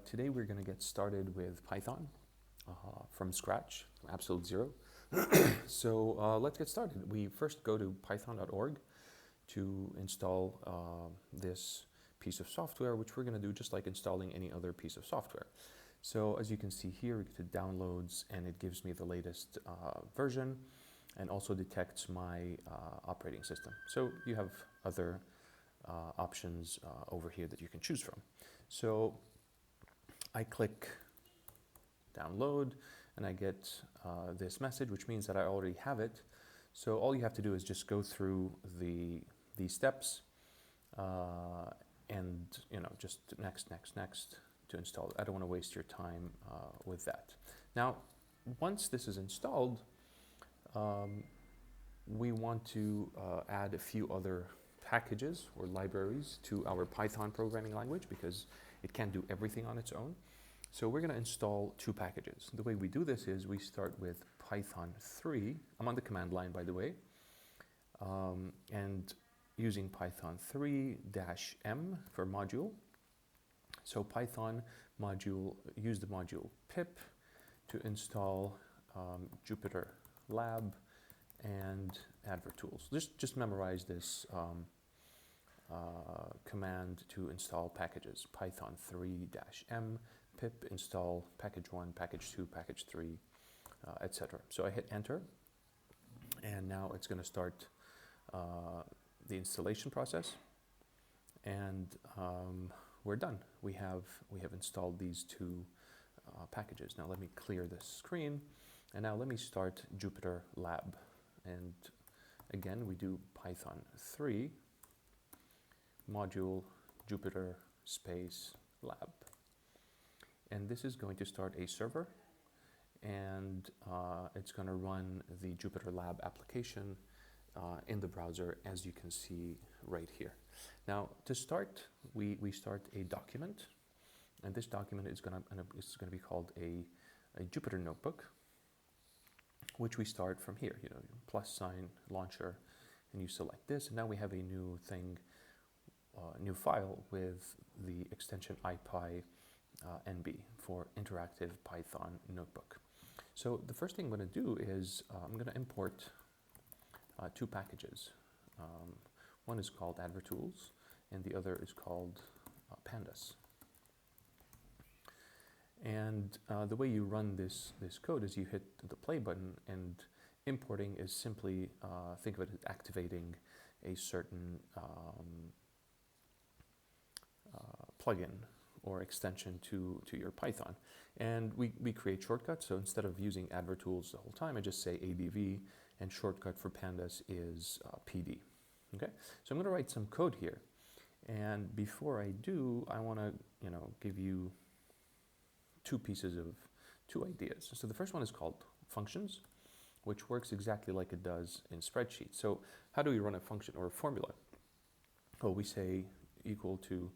Today we're going to get started with Python from scratch, from absolute zero. So let's get started. We first go to python.org to install this piece of software, which we're going to do just like installing any other piece of software. So as you can see here, we get to downloads and it gives me the latest version and also detects my operating system. So you have other options over here that you can choose from. So I click download and I get this message, which means that I already have it. So all you have to do is just go through these steps and just next to install it. I don't want to waste your time with that. Now, once this is installed, we want to add a few other packages or libraries to our Python programming language because it can't do everything on its own. So we're going to install two packages. The way we do this is we start with Python 3. I'm on the command line, by the way, and using Python 3-m for module. So Python module, use the module pip to install JupyterLab and advertools. Just memorize this command to install packages. Python 3-m pip install package 1, package 2, package 3, etc. So I hit enter, and now it's going to start the installation process, and we're done. We have installed these two packages. Now let me clear this screen, and now let me start JupyterLab. And again, we do Python 3 module Jupyter space lab. And this is going to start a server, and it's going to run the JupyterLab application in the browser, as you can see right here. Now, to start, we start a document, and this document is going to be called a Jupyter notebook, which we start from here. Plus sign launcher, and you select this, and now we have a new thing, new file with the extension IPy NB for interactive Python notebook. So the first thing I'm going to do is I'm going to import two packages. One is called advertools, and the other is called pandas. And the way you run this code is you hit the play button, and importing is simply, think of it as activating a certain plugin or extension to your Python. And we create shortcuts, so instead of using advertools the whole time, I just say ADV, and shortcut for pandas is PD. Okay, so I'm going to write some code here, and before I do, I want to give you two ideas. So the first one is called functions, which works exactly like it does in spreadsheets. So how do we run a function or a formula? Well, we say equal to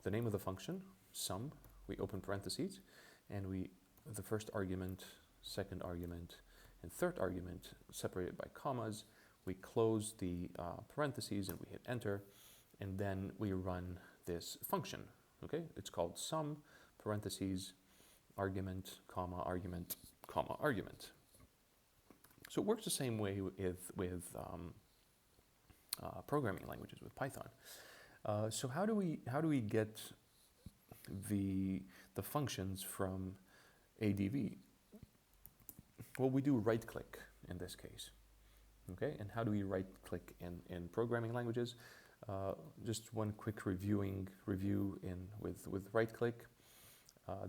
the name of the function, sum, we open parentheses, and the first argument, second argument, and third argument separated by commas. We close the parentheses and we hit enter, and then we run this function. Okay, it's called sum, parentheses, argument, comma, argument, comma, argument. So it works the same way with programming languages, with Python. So how do we get the functions from ADV? Well, we do right click in this case. Okay, and how do we right click in programming languages? Just one quick review with right click.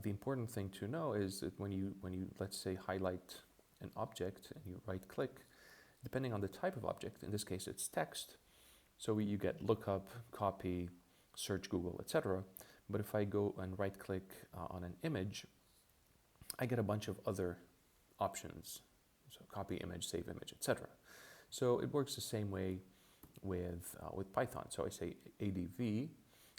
The important thing to know is that when you let's say highlight an object and you right click, depending on the type of object, in this case it's text, so you get lookup, copy, search Google, etc. But if I go and right click on an image, I get a bunch of other options, so copy image, save image, etc. So it works the same way with Python. So I say ADV,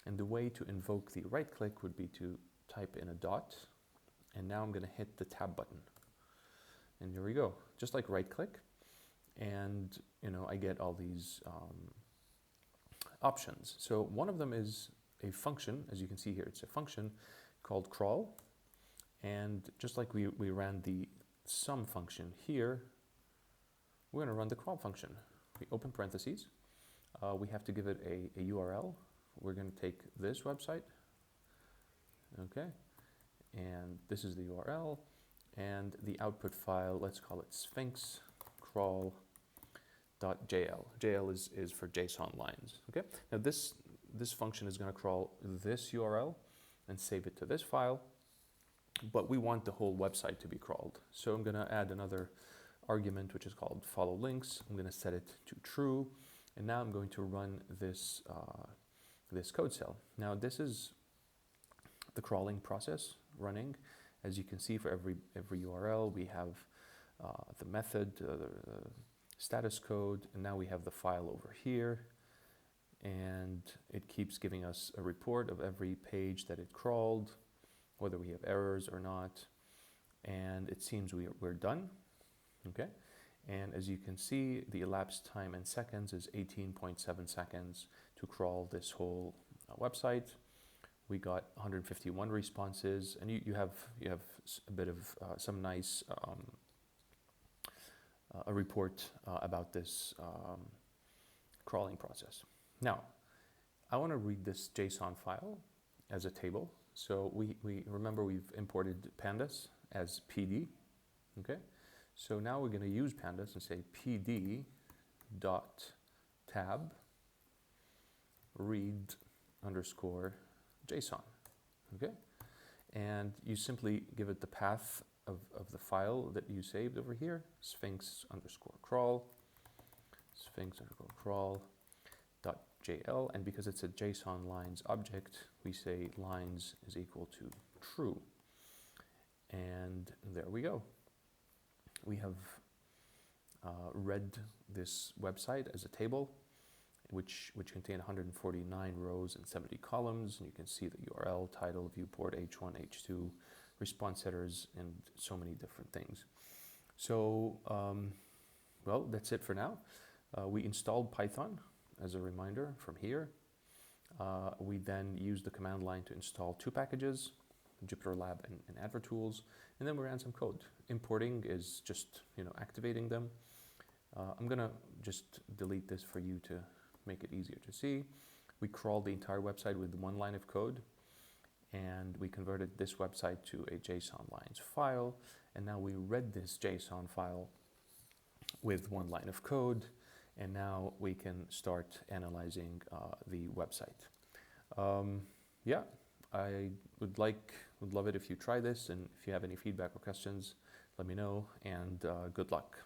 and the way to invoke the right click would be to type in a dot, and now I'm going to hit the tab button, and here we go, just like right click, and I get all these options. So one of them is a function. As you can see here, it's a function, called crawl. And just like we ran the sum function here, we're going to run the crawl function. We open parentheses. We have to give it a URL. We're going to take this website. Okay. And this is the URL. And the output file, let's call it sphinx crawl.jl. JL is for JSON lines. Okay. Now this function is going to crawl this URL and save it to this file. But we want the whole website to be crawled. So I'm going to add another argument, which is called follow links. I'm going to set it to true. And now I'm going to run this, this code cell. Now this is the crawling process running. As you can see, for every URL, we have the method, the status code, and now we have the file over here. And it keeps giving us a report of every page that it crawled, whether we have errors or not. And it seems we're done. Okay. And as you can see, the elapsed time in seconds is 18.7 seconds to crawl this whole website. We got 151 responses, and you have a bit of some nice a report about this crawling process. Now, I want to read this JSON file as a table. So we remember we've imported pandas as PD. Okay. So now we're going to use pandas and say pd dot tab read underscore JSON. Okay. And you simply give it the path of the file that you saved over here, sphinx underscore crawl dot JL, and because it's a JSON lines object, we say lines is equal to true. And there we go. We have read this website as a table, which contained 149 rows and 70 columns. And you can see the URL, title, viewport, H1, H2, response headers, and so many different things. So, well, that's it for now. We installed Python as a reminder from here. We then used the command line to install two packages, JupyterLab and advertools, and then we ran some code. Importing is just, activating them. I'm gonna just delete this for you to make it easier to see. We crawled the entire website with one line of code, and we converted this website to a JSON lines file, and now we read this JSON file with one line of code, and now we can start analyzing the website. Yeah, I would love it if you try this, and if you have any feedback or questions, let me know, and good luck.